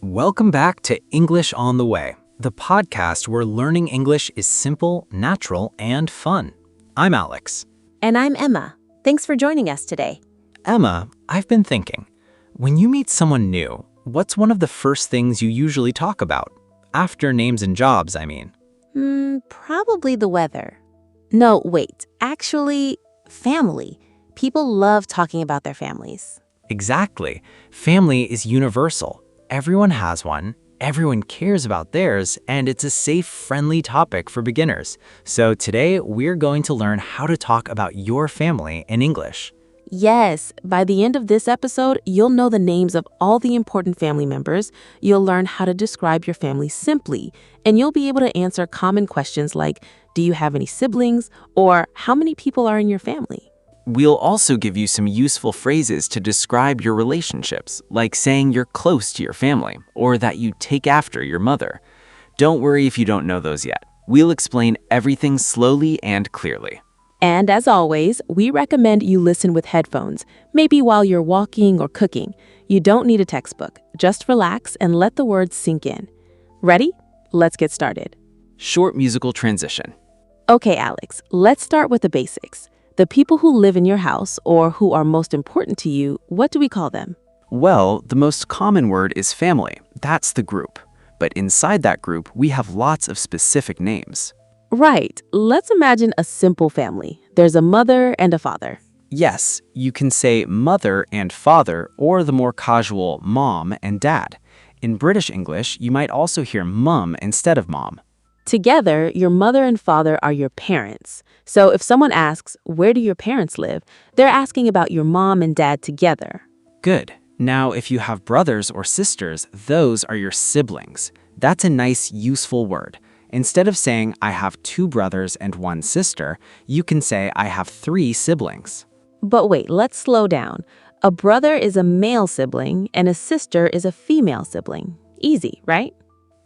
Welcome back to English on the Way, the podcast where learning English is simple, natural, and fun. I'm Alex. And I'm Emma. Thanks for joining us today. Emma, I've been thinking, when you meet someone new, what's one of the first things you usually talk about? After names and jobs, I mean. Probably the weather. No, wait. Actually, family. People love talking about their families. Exactly. Family is universal. Everyone has one, everyone cares about theirs, and it's a safe, friendly topic for beginners. So today, we're going to learn how to talk about your family in English. Yes, by the end of this episode, you'll know the names of all the important family members, you'll learn how to describe your family simply, and you'll be able to answer common questions like, do you have any siblings, or how many people are in your family? We'll also give you some useful phrases to describe your relationships, like saying you're close to your family, or that you take after your mother. Don't worry if you don't know those yet. We'll explain everything slowly and clearly. And as always, we recommend you listen with headphones, maybe while you're walking or cooking. You don't need a textbook. Just relax and let the words sink in. Ready? Let's get started. Short musical transition. Okay, Alex, let's start with the basics. The people who live in your house or who are most important to you, what do we call them? Well, the most common word is family. That's the group. But inside that group, we have lots of specific names. Right. Let's imagine a simple family. There's a mother and a father. Yes, you can say mother and father, or the more casual mom and dad. In British English, you might also hear mum instead of mom. Together, your mother and father are your parents. So if someone asks, where do your parents live? They're asking about your mom and dad together. Good. Now, if you have brothers or sisters, those are your siblings. That's a nice, useful word. Instead of saying, I have 2 brothers and 1 sister, you can say, I have 3 siblings. But wait, let's slow down. A brother is a male sibling and a sister is a female sibling. Easy, right?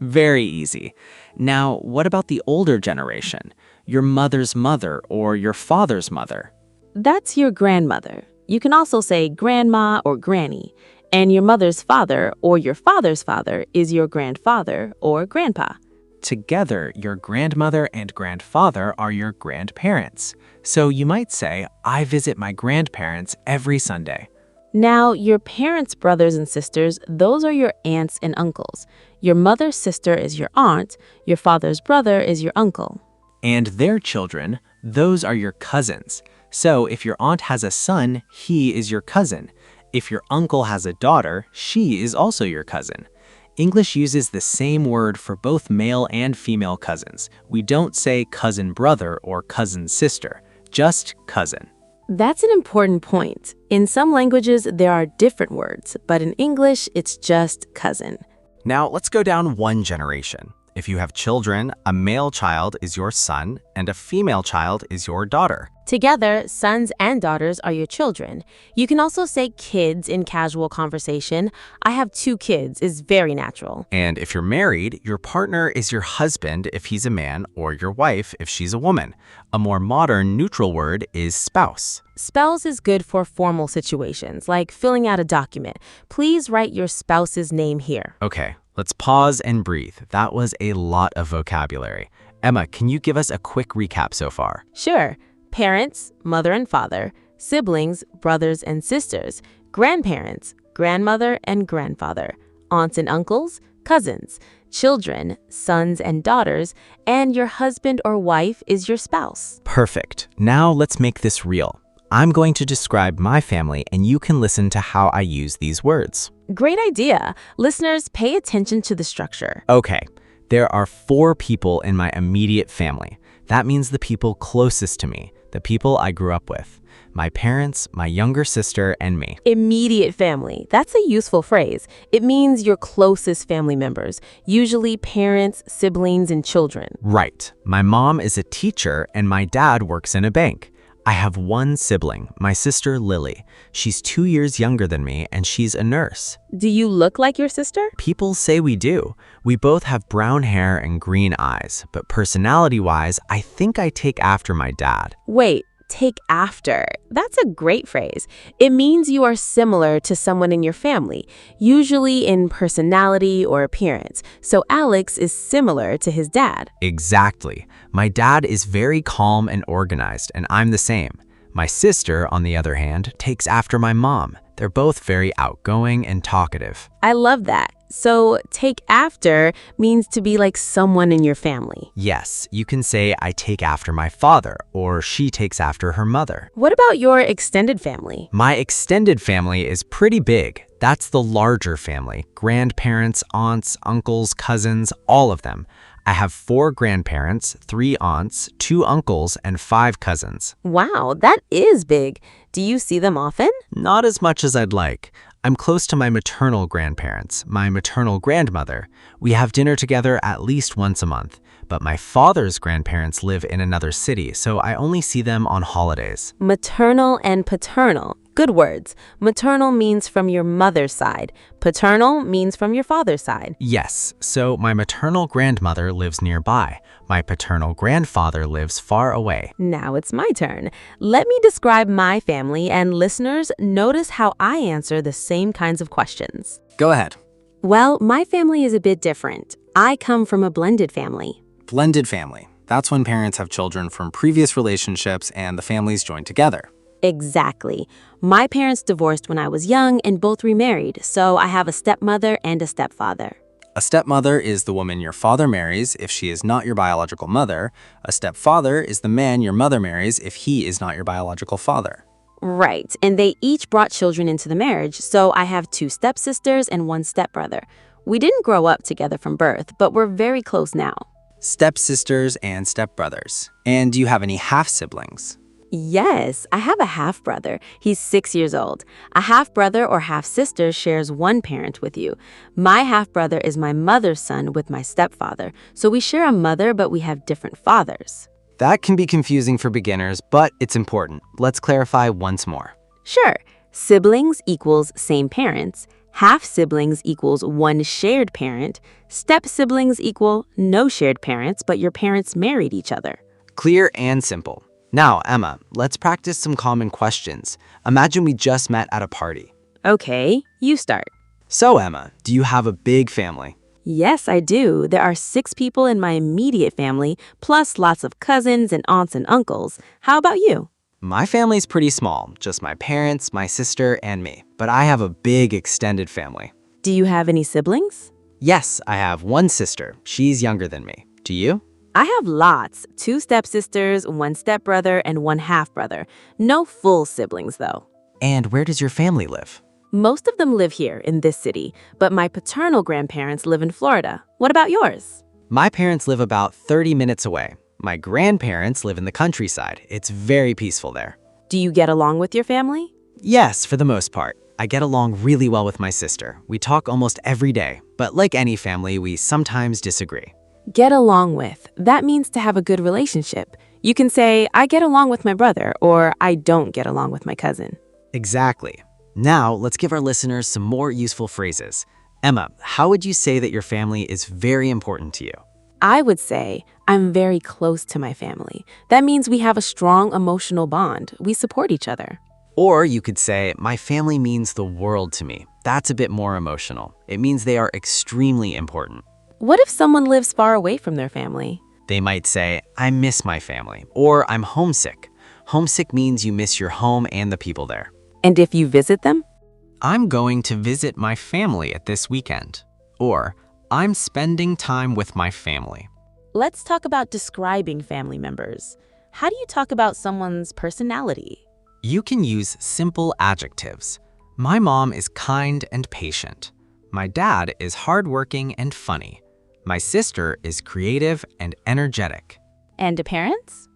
Very easy. Now, what about the older generation? Your mother's mother or your father's mother? That's your grandmother. You can also say grandma or granny. And your mother's father or your father's father is your grandfather or grandpa. Together, your grandmother and grandfather are your grandparents. So you might say, I visit my grandparents every Sunday. Now, your parents' brothers and sisters, those are your aunts and uncles. Your mother's sister is your aunt, your father's brother is your uncle. And their children, those are your cousins. So if your aunt has a son, he is your cousin. If your uncle has a daughter, she is also your cousin. English uses the same word for both male and female cousins. We don't say cousin brother or cousin sister, just cousin. That's an important point. In some languages, there are different words, but in English, it's just cousin. Now let's go down one generation. If you have children, a male child is your son and a female child is your daughter. Together, sons and daughters are your children. You can also say kids in casual conversation. I have 2 kids is very natural. And if you're married, your partner is your husband if he's a man or your wife if she's a woman. A more modern neutral word is spouse. Spouse is good for formal situations, like filling out a document. Please write your spouse's name here. Okay, let's pause and breathe. That was a lot of vocabulary. Emma, can you give us a quick recap so far? Sure. Parents, mother and father, siblings, brothers and sisters, grandparents, grandmother and grandfather, aunts and uncles, cousins, children, sons and daughters, and your husband or wife is your spouse. Perfect. Now let's make this real. I'm going to describe my family and you can listen to how I use these words. Great idea. Listeners, pay attention to the structure. Okay, there are 4 people in my immediate family. That means the people closest to me, the people I grew up with. My parents, my younger sister, and me. Immediate family. That's a useful phrase. It means your closest family members, usually parents, siblings, and children. Right. My mom is a teacher and my dad works in a bank. I have 1 sibling, my sister Lily. She's 2 years younger than me and she's a nurse. Do you look like your sister? People say we do. We both have brown hair and green eyes, but personality-wise, I think I take after my dad. Wait, take after. That's a great phrase. It means you are similar to someone in your family, usually in personality or appearance. So Alex is similar to his dad. Exactly. My dad is very calm and organized, and I'm the same. My sister, on the other hand, takes after my mom. They're both very outgoing and talkative. I love that. So take after means to be like someone in your family. Yes, you can say I take after my father, or she takes after her mother. What about your extended family? My extended family is pretty big. That's the larger family. Grandparents, aunts, uncles, cousins, all of them. I have 4 grandparents, 3 aunts, 2 uncles, and 5 cousins. Wow, that is big. Do you see them often? Not as much as I'd like. I'm close to my maternal grandparents, my maternal grandmother. We have dinner together at least once a month. But my father's grandparents live in another city, so I only see them on holidays. Maternal and paternal. Good words. Maternal means from your mother's side. Paternal means from your father's side. Yes, so my maternal grandmother lives nearby. My paternal grandfather lives far away. Now it's my turn. Let me describe my family, and listeners, notice how I answer the same kinds of questions. Go ahead. Well, my family is a bit different. I come from a blended family. Blended family. That's when parents have children from previous relationships and the families join together. Exactly. My parents divorced when I was young and both remarried, so I have a stepmother and a stepfather. A stepmother is the woman your father marries if she is not your biological mother. A stepfather is the man your mother marries if he is not your biological father. Right, and they each brought children into the marriage, so I have 2 stepsisters and 1 stepbrother. We didn't grow up together from birth, but we're very close now. Stepsisters and stepbrothers. And do you have any half-siblings? Yes, I have a half-brother. He's 6 years old. A half-brother or half-sister shares one parent with you. My half-brother is my mother's son with my stepfather, so we share a mother, but we have different fathers. That can be confusing for beginners, but it's important. Let's clarify once more. Sure, siblings equals same parents. Half-siblings equals one shared parent. Step-siblings equal no shared parents, but your parents married each other. Clear and simple. Now, Emma, let's practice some common questions. Imagine we just met at a party. Okay, you start. So, Emma, do you have a big family? Yes, I do. There are 6 people in my immediate family, plus lots of cousins and aunts and uncles. How about you? My family's pretty small, just my parents, my sister, and me. But I have a big extended family. Do you have any siblings? Yes, I have 1 sister. She's younger than me. Do you? I have lots. 2 stepsisters, 1 stepbrother, and 1 half-brother. No full siblings, though. And where does your family live? Most of them live here in this city, but my paternal grandparents live in Florida. What about yours? My parents live about 30 minutes away. My grandparents live in the countryside. It's very peaceful there. Do you get along with your family? Yes, for the most part. I get along really well with my sister. We talk almost every day, but like any family, we sometimes disagree. Get along with. That means to have a good relationship. You can say, I get along with my brother, or I don't get along with my cousin. Exactly. Now, let's give our listeners some more useful phrases. Emma, how would you say that your family is very important to you? I would say, I'm very close to my family. That means we have a strong emotional bond. We support each other. Or you could say, my family means the world to me. That's a bit more emotional. It means they are extremely important. What if someone lives far away from their family? They might say, I miss my family, or I'm homesick. Homesick means you miss your home and the people there. And if you visit them? I'm going to visit my family at this weekend. Or, I'm spending time with my family. Let's talk about describing family members. How do you talk about someone's personality? You can use simple adjectives. My mom is kind and patient. My dad is hardworking and funny. My sister is creative and energetic. And appearance?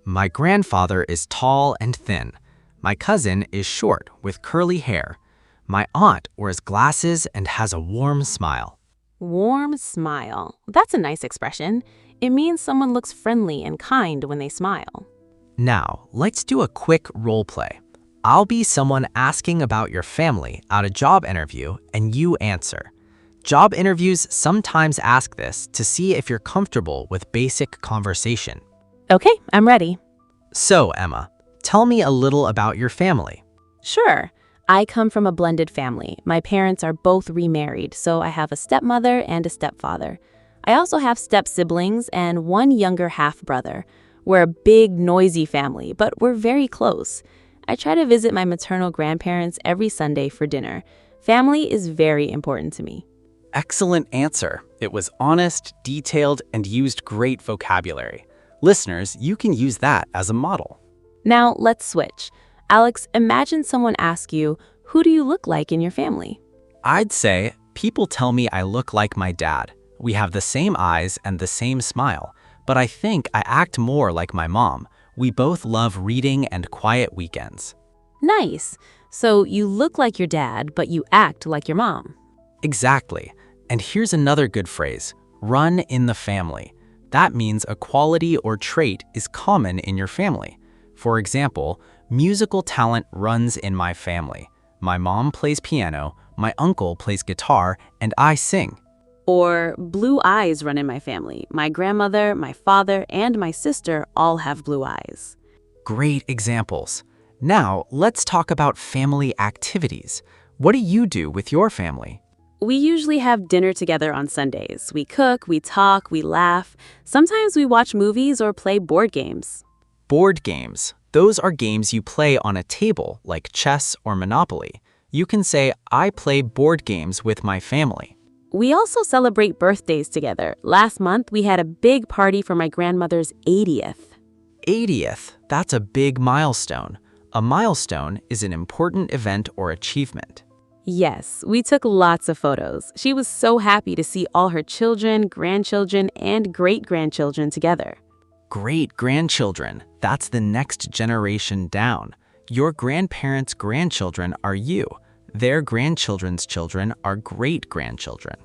My grandfather is tall and thin. My cousin is short with curly hair. My aunt wears glasses and has a warm smile. Warm smile. That's a nice expression. It means someone looks friendly and kind when they smile. Now, let's do a quick role play. I'll be someone asking about your family at a job interview, and you answer. Job interviews sometimes ask this to see if you're comfortable with basic conversation. Okay, I'm ready. So, Emma, Tell me a little about your family. Sure. I come from a blended family. My parents are both remarried, so I have a stepmother and a stepfather. I also have step-siblings and one younger half-brother. We're a big, noisy family, but we're very close. I try to visit my maternal grandparents every Sunday for dinner. Family is very important to me. Excellent answer. It was honest, detailed, and used great vocabulary. Listeners, you can use that as a model. Now, let's switch. Alex, imagine someone asks you, who do you look like in your family? I'd say, people tell me I look like my dad. We have the same eyes and the same smile, but I think I act more like my mom. We both love reading and quiet weekends. Nice. So you look like your dad, but you act like your mom. Exactly. And here's another good phrase, run in the family. That means a quality or trait is common in your family. For example, musical talent runs in my family. My mom plays piano, my uncle plays guitar, and I sing. Or blue eyes run in my family. My grandmother, my father, and my sister all have blue eyes. Great examples. Now, let's talk about family activities. What do you do with your family? We usually have dinner together on Sundays. We cook, we talk, we laugh. Sometimes we watch movies or play board games. Board games. Those are games you play on a table, like chess or Monopoly. You can say, I play board games with my family. We also celebrate birthdays together. Last month, we had a big party for my grandmother's 80th. 80th, that's a big milestone. A milestone is an important event or achievement. Yes, we took lots of photos. She was so happy to see all her children, grandchildren, and great-grandchildren together. Great-grandchildren, that's the next generation down. Your grandparents' grandchildren are you. Their grandchildren's children are great-grandchildren.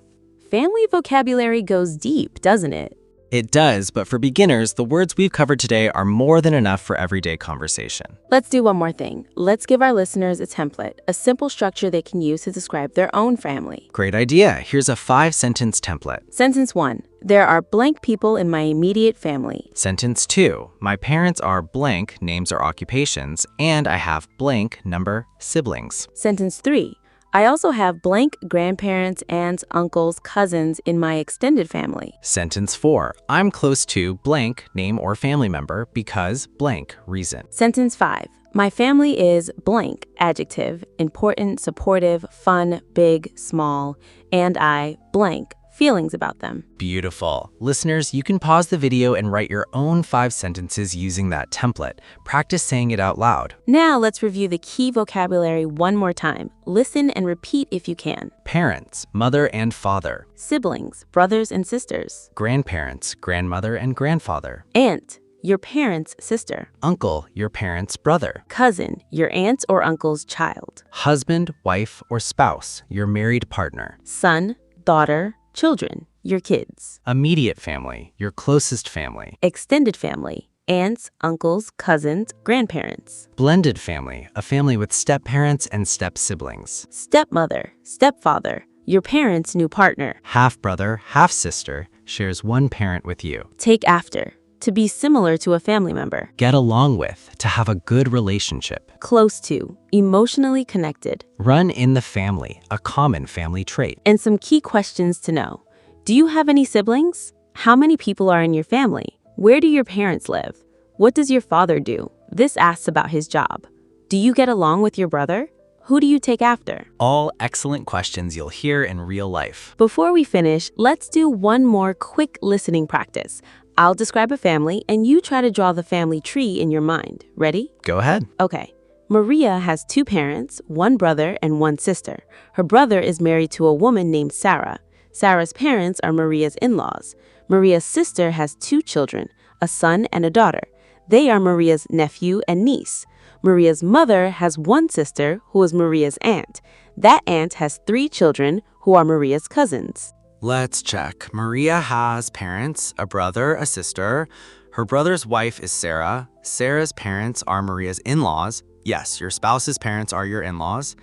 Family vocabulary goes deep, doesn't it? It does, but for beginners, the words we've covered today are more than enough for everyday conversation. Let's do one more thing. Let's give our listeners a template, a simple structure they can use to describe their own family. Great idea. Here's a 5-sentence template. Sentence 1. There are blank people in my immediate family. Sentence 2. My parents are blank, names or occupations, and I have blank, number, siblings. Sentence 3. I also have blank grandparents, aunts, uncles, cousins in my extended family. Sentence 4. I'm close to blank, name or family member because blank, reason. Sentence 5. My family is blank, adjective, important, supportive, fun, big, small, and I blank, feelings about them. Beautiful. Listeners, you can pause the video and write your own 5 sentences using that template. Practice saying it out loud. Now let's review the key vocabulary one more time. Listen and repeat if you can. Parents, mother and father. Siblings, brothers and sisters. Grandparents, grandmother and grandfather. Aunt, your parent's sister. Uncle, your parent's brother. Cousin, your aunt or uncle's child. Husband, wife, or spouse, your married partner. Son, daughter, children, your kids. Immediate family, your closest family. Extended family, aunts, uncles, cousins, grandparents. Blended family, a family with step-parents and step-siblings. Stepmother, stepfather, your parents' new partner. Half-brother, half-sister, shares one parent with you. Take after, to be similar to a family member. Get along with, to have a good relationship. Close to, emotionally connected. Run in the family, a common family trait. And some key questions to know. Do you have any siblings? How many people are in your family? Where do your parents live? What does your father do? This asks about his job. Do you get along with your brother? Who do you take after? All excellent questions you'll hear in real life. Before we finish, let's do one more quick listening practice. I'll describe a family and you try to draw the family tree in your mind. Ready? Go ahead. Okay. Maria has 2 parents, 1 brother, and 1 sister. Her brother is married to a woman named Sarah. Sarah's parents are Maria's in-laws. Maria's sister has 2 children, a son and a daughter. They are Maria's nephew and niece. Maria's mother has 1 sister who is Maria's aunt. That aunt has 3 children who are Maria's cousins. Let's check. Maria has parents, a brother, a sister. Her brother's wife is Sarah. Sarah's parents are Maria's in-laws. Yes, your spouse's parents are your in-laws.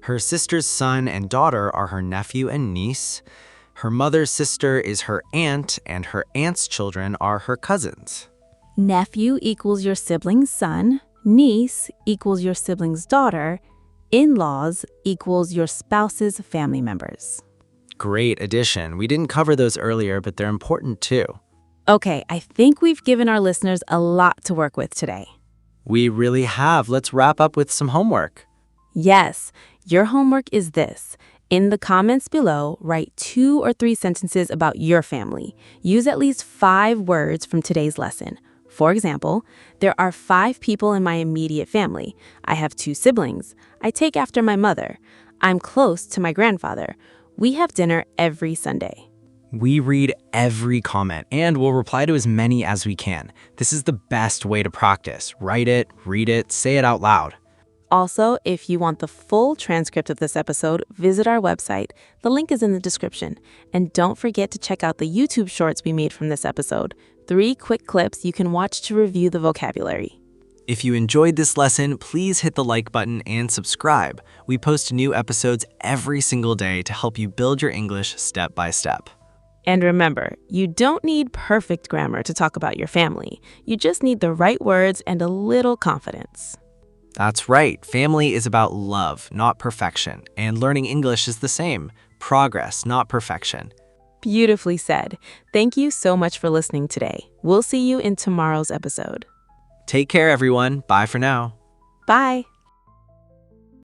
Her sister's son and daughter are her nephew and niece. Her mother's sister is her aunt, and her aunt's children are her cousins. Nephew equals your sibling's son. Niece equals your sibling's daughter. In-laws equals your spouse's family members. Great addition. We didn't cover those earlier, but they're important too. Okay, I think we've given our listeners a lot to work with today. We really have. Let's wrap up with some homework. Yes, your homework is this. In the comments below, write 2 or 3 sentences about your family. Use at least 5 words from today's lesson. For example, there are 5 people in my immediate family. I have 2 siblings. I take after my mother. I'm close to my grandfather. We have dinner every Sunday. We read every comment and we'll reply to as many as we can. This is the best way to practice. Write it, read it, say it out loud. Also, if you want the full transcript of this episode, visit our website. The link is in the description. And don't forget to check out the YouTube shorts we made from this episode. 3 quick clips you can watch to review the vocabulary. If you enjoyed this lesson, please hit the like button and subscribe. We post new episodes every single day to help you build your English step by step. And remember, you don't need perfect grammar to talk about your family. You just need the right words and a little confidence. That's right. Family is about love, not perfection. And learning English is the same. Progress, not perfection. Beautifully said. Thank you so much for listening today. We'll see you in tomorrow's episode. Take care, everyone. Bye for now. Bye.